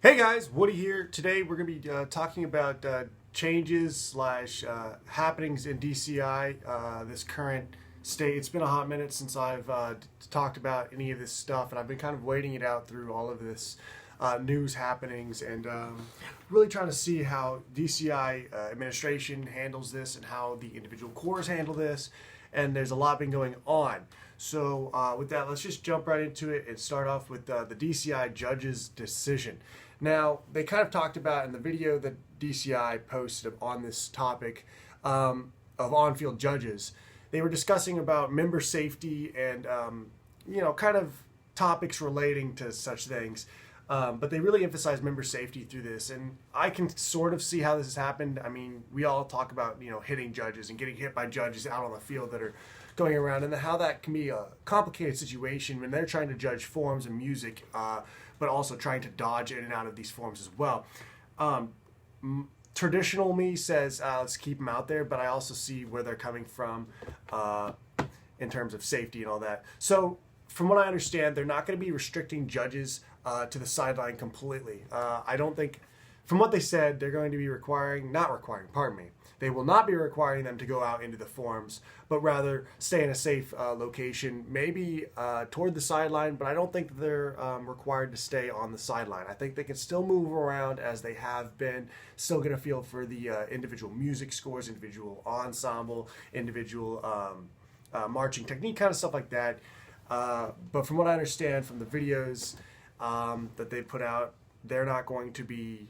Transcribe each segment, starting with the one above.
Hey guys, Woody here. Today we're going to be talking about changes slash happenings in DCI, this current state. It's been a hot minute since I've talked about any of this stuff, and I've been kind of waiting it out through all of this news happenings and really trying to see how DCI administration handles this and how the individual corps handle this. And there's a lot been going on. So with that, let's just jump right into it and start off with the DCI judge's decision. Now, they kind of talked about in the video that DCI posted on this topic of on-field judges. They were discussing about member safety and, kind of topics relating to such things. But they really emphasize member safety through this. And I can sort of see how this has happened. I mean, we all talk about, hitting judges and getting hit by judges out on the field that are going around, and how that can be a complicated situation when they're trying to judge forms and music, but also trying to dodge in and out of these forms as well. Traditional me says, let's keep them out there, but I also see where they're coming from in terms of safety and all that. So from what I understand, they're not going to be restricting judges to the sideline completely. I don't think, from what they said, they're going to be they will not be requiring them to go out into the forms, but rather stay in a safe location, maybe toward the sideline, but I don't think they're required to stay on the sideline. I think they can still move around as they have been, still get a feel for the individual music scores, individual ensemble, individual marching technique, kind of stuff like that. But from what I understand from the videos that they put out, they're not going to be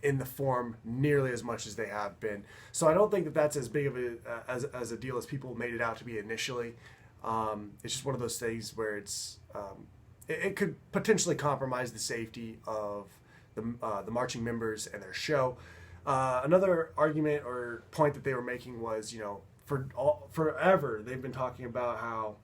in the form nearly as much as they have been. So I don't think that that's as big of a deal as people made it out to be initially. It's just one of those things where it could potentially compromise the safety of the marching members and their show. Another argument or point that they were making was, forever they've been talking about how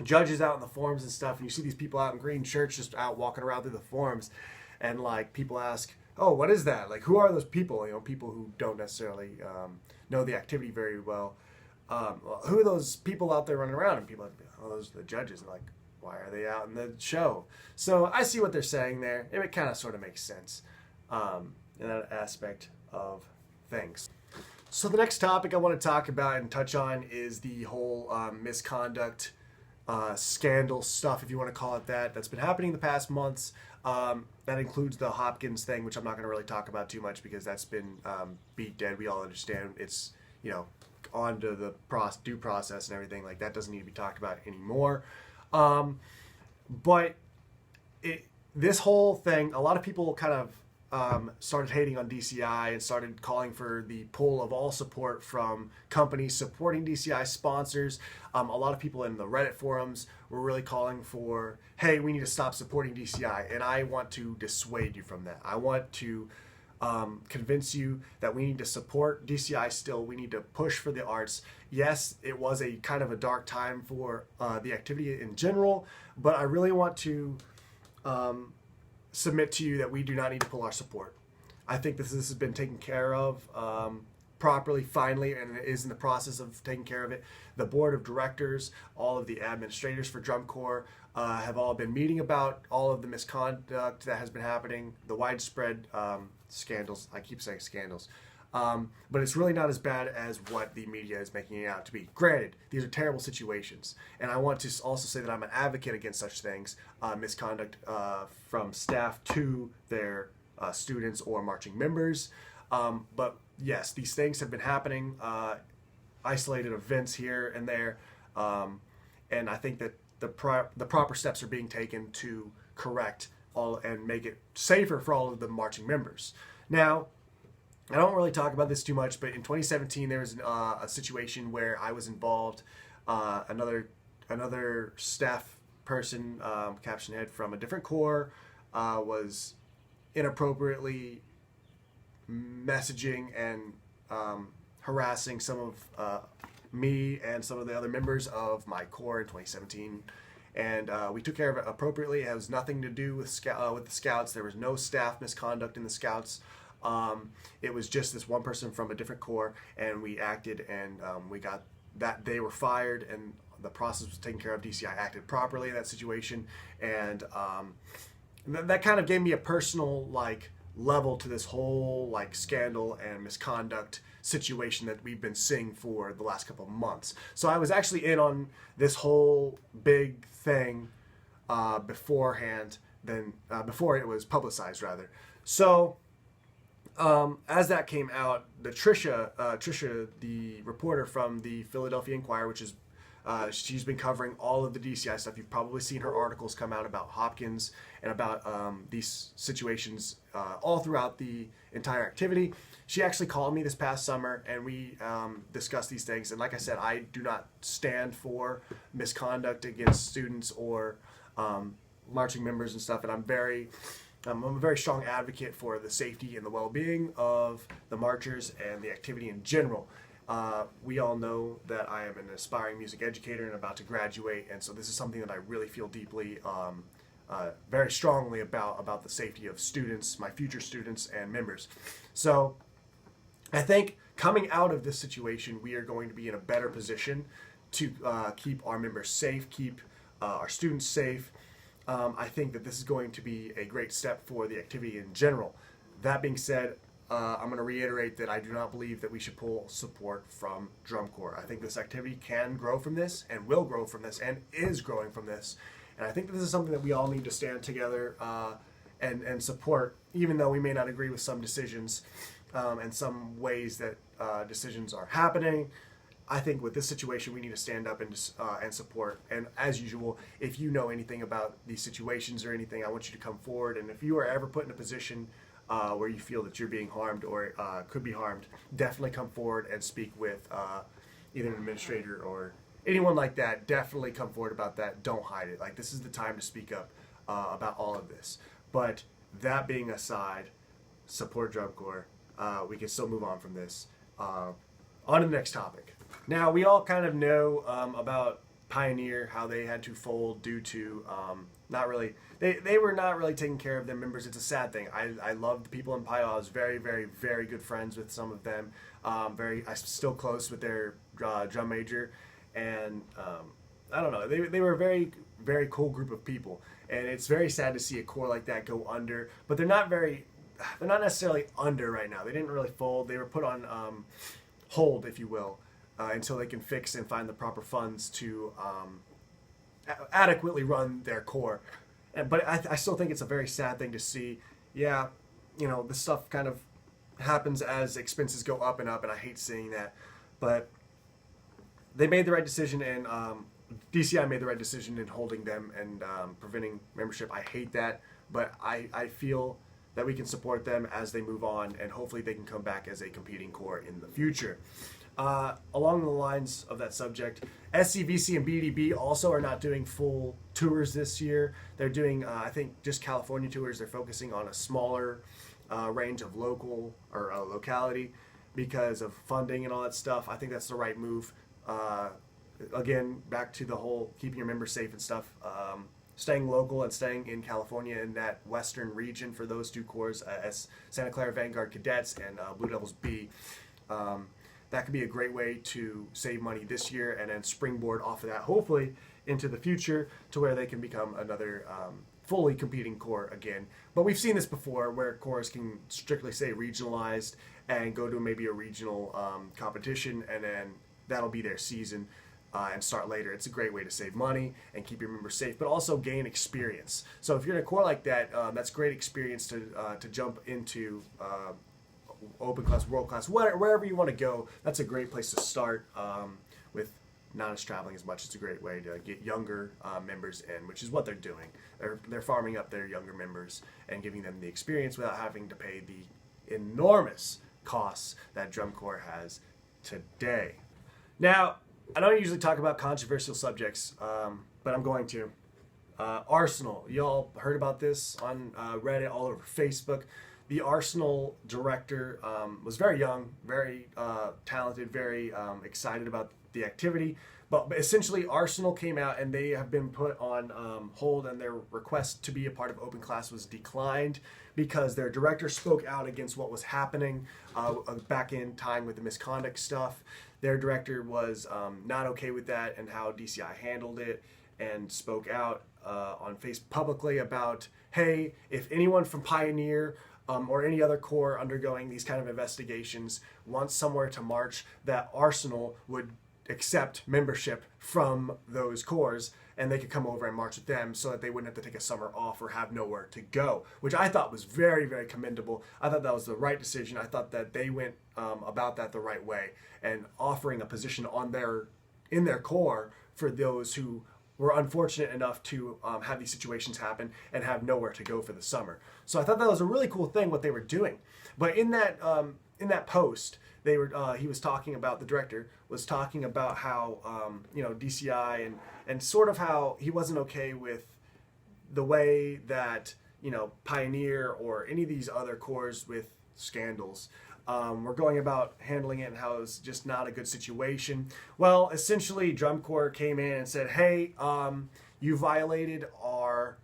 judges out in the forums and stuff, and you see these people out in green shirts just out walking around through the forums, and like people ask, oh, what is that? Like, who are those people? People who don't necessarily know the activity very well. Who are those people out there running around? And people are like, oh, those are the judges. And like, why are they out in the show? So I see what they're saying there. It kind of sort of makes sense in that aspect of things. So the next topic I want to talk about and touch on is the whole misconduct scandal stuff, if you want to call it that, that's been happening the past months. That includes the Hopkins thing, which I'm not going to really talk about too much because that's been beat dead. We all understand it's, on to the due process and everything. Like, that doesn't need to be talked about anymore. But this whole thing, a lot of people kind of started hating on DCI and started calling for the pull of all support from companies supporting DCI sponsors. A lot of people in the Reddit forums were really calling for, hey, we need to stop supporting DCI. And I want to dissuade you from that. I want to convince you that we need to support DCI still. We need to push for the arts. Yes, it was a kind of a dark time for the activity in general, but I really want to submit to you that we do not need to pull our support. I think this has been taken care of properly, finally, and it is in the process of taking care of it. The board of directors, all of the administrators for Drum Corps have all been meeting about all of the misconduct that has been happening, the widespread scandals. I keep saying scandals. But it's really not as bad as what the media is making it out to be. Granted, these are terrible situations, and I want to also say that I'm an advocate against such things, misconduct from staff to their students or marching members. But yes, these things have been happening, isolated events here and there, and I think that the proper steps are being taken to correct all and make it safer for all of the marching members. Now, I don't really talk about this too much, but in 2017 there was a situation where I was involved. Another staff person, caption head from a different corps, was inappropriately messaging and harassing some of me and some of the other members of my corps in 2017. And we took care of it appropriately. It has nothing to do with the scouts. There was no staff misconduct in the scouts. It was just this one person from a different corps, and we acted, and we got that. They were fired, and the process was taken care of. DCI acted properly in that situation, and that kind of gave me a personal like level to this whole like scandal and misconduct situation that we've been seeing for the last couple of months. So I was actually in on this whole big thing beforehand, than before it was publicized rather. So as that came out, Trisha, the reporter from the Philadelphia Inquirer, which is she's been covering all of the DCI stuff. You've probably seen her articles come out about Hopkins and about these situations all throughout the entire activity. She actually called me this past summer, and we discussed these things. And like I said, I do not stand for misconduct against students or marching members and stuff. And I'm a very strong advocate for the safety and the well-being of the marchers and the activity in general. We all know that I am an aspiring music educator and about to graduate, and so this is something that I really feel deeply, very strongly about the safety of students, my future students and members. So I think coming out of this situation, we are going to be in a better position to keep our members safe, keep our students safe. I think that this is going to be a great step for the activity in general. That being said, I'm going to reiterate that I do not believe that we should pull support from drum corps. I think this activity can grow from this and will grow from this and is growing from this. And I think that this is something that we all need to stand together and support, even though we may not agree with some decisions and some ways that decisions are happening. I think with this situation, we need to stand up and support. And as usual, if you know anything about these situations or anything, I want you to come forward. And if you are ever put in a position where you feel that you're being harmed or could be harmed, definitely come forward and speak with either an administrator or anyone like that. Definitely come forward about that. Don't hide it. Like, this is the time to speak up about all of this. But that being aside, support drum corps. We can still move on from this. On to the next topic. Now, we all kind of know about Pioneer, how they had to fold due to they were not really taking care of their members. It's a sad thing. I love the people in Pio. I was very, very, very good friends with some of them. I'm still close with their drum major, and I don't know. They were a very, very cool group of people, and it's very sad to see a corps like that go under. But they're not necessarily under right now. They didn't really fold. They were put on hold, if you will, until they can fix and find the proper funds to adequately run their corps. But I still think it's a very sad thing to see. Yeah, this stuff kind of happens as expenses go up and up, and I hate seeing that. But they made the right decision, and DCI made the right decision in holding them and preventing membership. I hate that, but I feel that we can support them as they move on, and hopefully they can come back as a competing corps in the future. Along the lines of that subject, SCVC and BDB also are not doing full tours this year. They're doing, I think, just California tours. They're focusing on a smaller range of local or locality because of funding and all that stuff. I think that's the right move. Again, back to the whole keeping your members safe and stuff. Staying local and staying in California in that western region for those two corps, as Santa Clara Vanguard Cadets and Blue Devils B. That could be a great way to save money this year and then springboard off of that, hopefully, into the future to where they can become another fully competing corps again. But we've seen this before where corps can strictly say regionalized and go to maybe a regional competition, and then that'll be their season and start later. It's a great way to save money and keep your members safe, but also gain experience. So if you're in a corps like that, that's great experience to jump into open class, world class, wherever you want to go. That's a great place to start with not as traveling as much. It's a great way to get younger members in, which is what they're doing. They're farming up their younger members and giving them the experience without having to pay the enormous costs that drum corps has today. Now, I don't usually talk about controversial subjects, but I'm going to. Arsenal. Y'all heard about this on Reddit, all over Facebook. The Arsenal director was very young, very talented, very excited about the activity. But essentially, Arsenal came out and they have been put on hold, and their request to be a part of Open Class was declined because their director spoke out against what was happening back in time with the misconduct stuff. Their director was not okay with that and how DCI handled it and spoke out. on Facebook publicly about, hey, if anyone from Pioneer or any other corps undergoing these kind of investigations wants somewhere to march, that Arsenal would accept membership from those corps, and they could come over and march with them so that they wouldn't have to take a summer off or have nowhere to go, which I thought was very, very commendable. I thought that was the right decision. I thought that they went about that the right way and offering a position in their corps for those who were unfortunate enough to have these situations happen and have nowhere to go for the summer. So I thought that was a really cool thing what they were doing. But in that post, he was talking about, the director was talking about how DCI and sort of how he wasn't okay with the way that Pioneer or any of these other corps with scandals were going about handling it, and how it was just not a good situation. Well, essentially, Drum Corps came in and said, hey, you violated our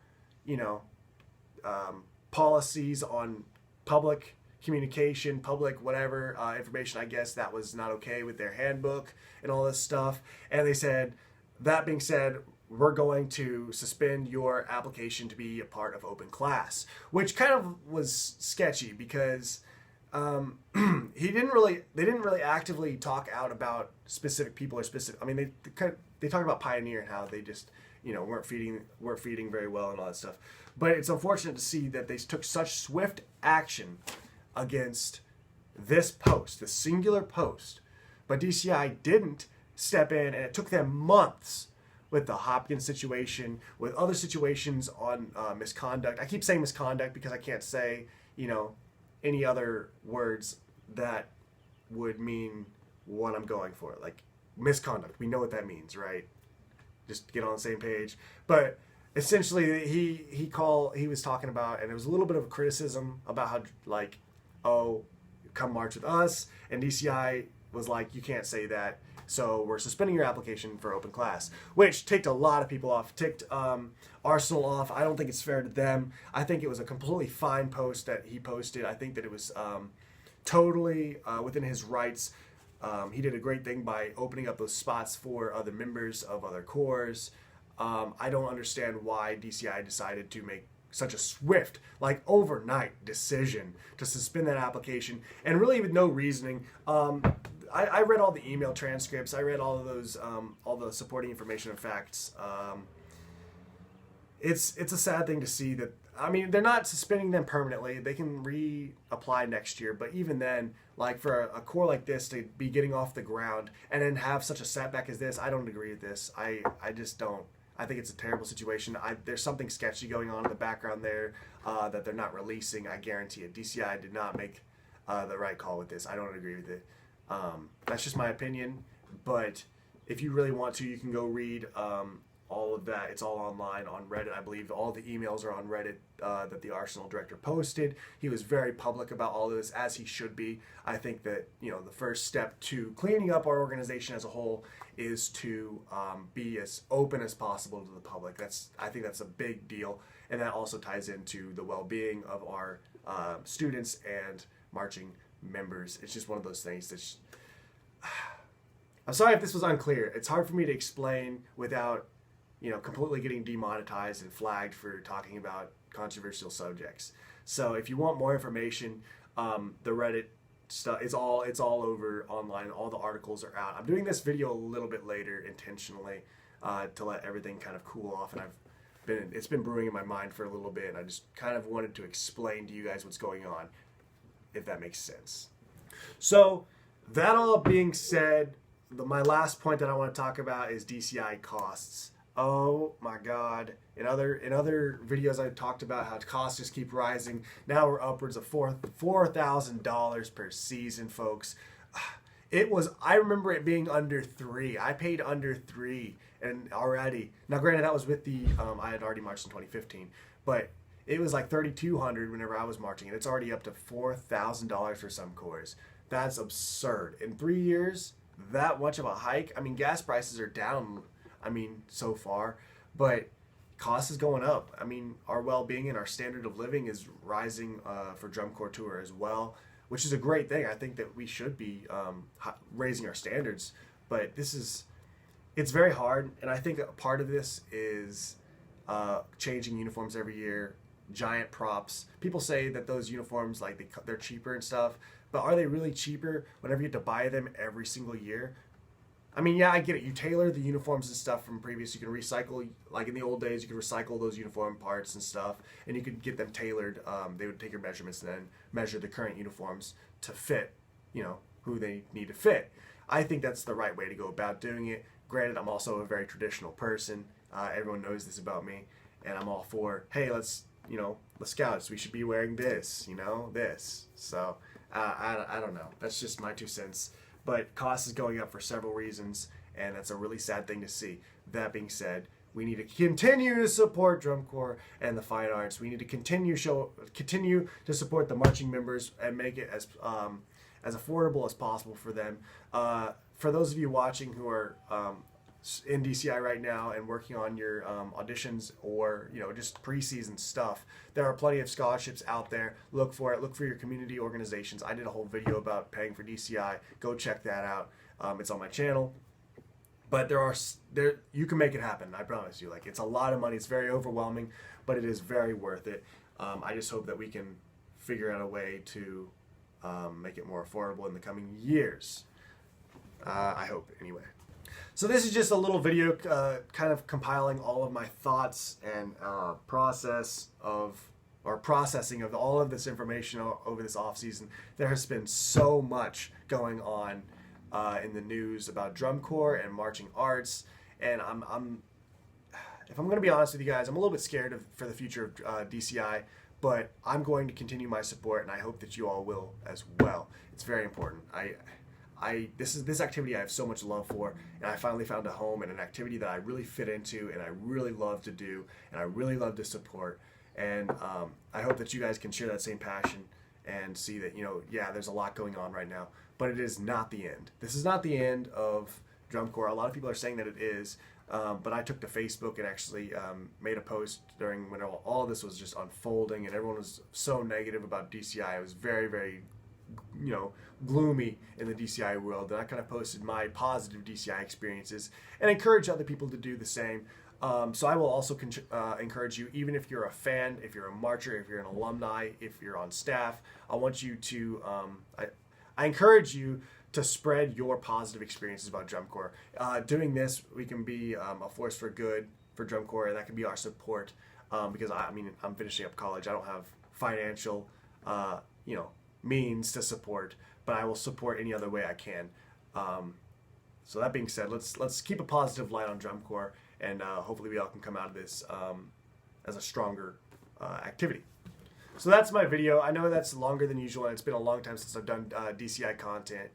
policies on public communication, public whatever information. I guess that was not okay with their handbook and all this stuff. And they said, that being said, we're going to suspend your application to be a part of open class, which kind of was sketchy because they didn't really actively talk out about specific people or specific. I mean, they talk about Pioneer and how they just weren't feeding very well and all that stuff. But it's unfortunate to see that they took such swift action against this post, the singular post. But DCI didn't step in, and it took them months with the Hopkins situation, with other situations on misconduct. I keep saying misconduct because I can't say, any other words that would mean what I'm going for. Like misconduct, we know what that means, right? Just get on the same page. But essentially, he was talking about, and it was a little bit of a criticism about how, like, oh, come march with us, and DCI was like, you can't say that, so we're suspending your application for open class, which ticked a lot of people off, ticked Arsenal off. I don't think it's fair to them. I think it was a completely fine post that he posted. I think that it was totally within his rights. He did a great thing by opening up those spots for other members of other corps. I don't understand why DCI decided to make such a swift, like overnight decision to suspend that application, and really with no reasoning. I read all the email transcripts. I read all of those, all the supporting information and facts. It's a sad thing to see that. I mean, they're not suspending them permanently. They can reapply next year. But even then, like for a corps like this to be getting off the ground and then have such a setback as this, I don't agree with this. I just don't. I think it's a terrible situation. There's something sketchy going on in the background there that they're not releasing. I guarantee it. DCI did not make the right call with this. I don't agree with it. That's just my opinion. But if you really want to, you can go read all of that. It's all online on Reddit. I believe all the emails are on Reddit that the Arsenal director posted. He was very public about all of this, as he should be. I think that the first step to cleaning up our organization as a whole is to be as open as possible to the public. I think that's a big deal, and that also ties into the well-being of our students and marching members. It's just one of those things that's. I'm sorry if this was unclear. It's hard for me to explain without completely getting demonetized and flagged for talking about controversial subjects. So if you want more information, the Reddit stuff, it's all over online. All the articles are out. I'm doing this video a little bit later intentionally to let everything kind of cool off, and it's been brewing in my mind for a little bit, and I just kind of wanted to explain to you guys what's going on, if that makes sense. So that all being said, my last point that I want to talk about is DCI costs. Oh my God. In other videos I've talked about how costs just keep rising. Now we're upwards of $4,000 per season, folks. I remember it being under $3,000. I paid under $3,000 and already. Now granted, that was with the, I had already marched in 2015, but it was like $3,200 whenever I was marching, and it's already up to $4,000 for some corps. That's absurd. In 3 years, that much of a hike. I mean, gas prices are down, so far, but cost is going up. I mean, our well-being and our standard of living is rising for Drum Corps Tour as well, which is a great thing. I think that we should be raising our standards, but it's very hard, and I think a part of this is changing uniforms every year, giant props. People say that those uniforms, like they're cheaper and stuff, but are they really cheaper whenever you have to buy them every single year? I mean, yeah, I get it. You tailor the uniforms and stuff from previous. You can recycle, like in the old days, you could recycle those uniform parts and stuff, and you could get them tailored. They would take your measurements and then measure the current uniforms to fit, who they need to fit. I think that's the right way to go about doing it. Granted, I'm also a very traditional person. Everyone knows this about me, and I'm all for, hey, let's scouts, we should be wearing this, this. So I don't know. That's just my 2 cents. But cost is going up for several reasons, and that's a really sad thing to see. That being said, we need to continue to support drum corps and the fine arts. We need to continue to support the marching members and make it as affordable as possible for them. For those of you watching who are in DCI right now and working on your auditions or just preseason stuff, there are plenty of scholarships out there. Look for it. Look for your community organizations. I did a whole video about paying for DCI. Go check that out. It's on my channel. But you can make it happen. I promise you. Like, it's a lot of money. It's very overwhelming, but it is very worth it. I just hope that we can figure out a way to make it more affordable in the coming years. I hope, anyway. So this is just a little video kind of compiling all of my thoughts and processing of all of this information over this off season. There has been so much going on in the news about drum corps and marching arts, and if I'm going to be honest with you guys, I'm a little bit scared for the future of DCI, but I'm going to continue my support, and I hope that you all will as well. It's very important. This activity I have so much love for, and I finally found a home and an activity that I really fit into and I really love to do and I really love to support. And I hope that you guys can share that same passion and see that, yeah, there's a lot going on right now, but it is not the end. This is not the end of drum corps. A lot of people are saying that it is, but I took to Facebook and actually made a post during when all of this was just unfolding and everyone was so negative about DCI. It was very, very gloomy in the DCI world, and I kind of posted my positive DCI experiences and encourage other people to do the same. So I will also encourage you, even if you're a fan, if you're a marcher, if you're an alumni, if you're on staff, I want you to, I encourage you to spread your positive experiences about drum corps. Doing this, we can be a force for good for drum corps, and that can be our support, because I'm finishing up college. I don't have financial, means to support, but I will support any other way I can. So that being said, let's keep a positive light on drum corps, and hopefully we all can come out of this as a stronger activity. So that's my video. I know that's longer than usual, and it's been a long time since I've done DCI content,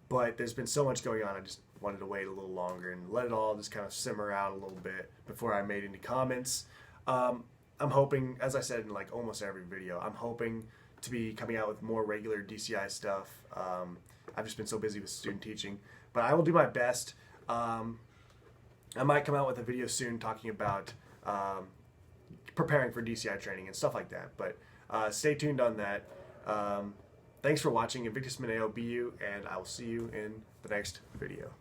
but there's been so much going on. I just wanted to wait a little longer and let it all just kind of simmer out a little bit before I made any comments. I'm hoping, as I said in like almost every video, I'm hoping to be coming out with more regular DCI stuff. I've just been so busy with student teaching, but I will do my best. I might come out with a video soon talking about preparing for DCI training and stuff like that, but stay tuned on that. Thanks for watching. Invictus Mineo be you, and I will see you in the next video.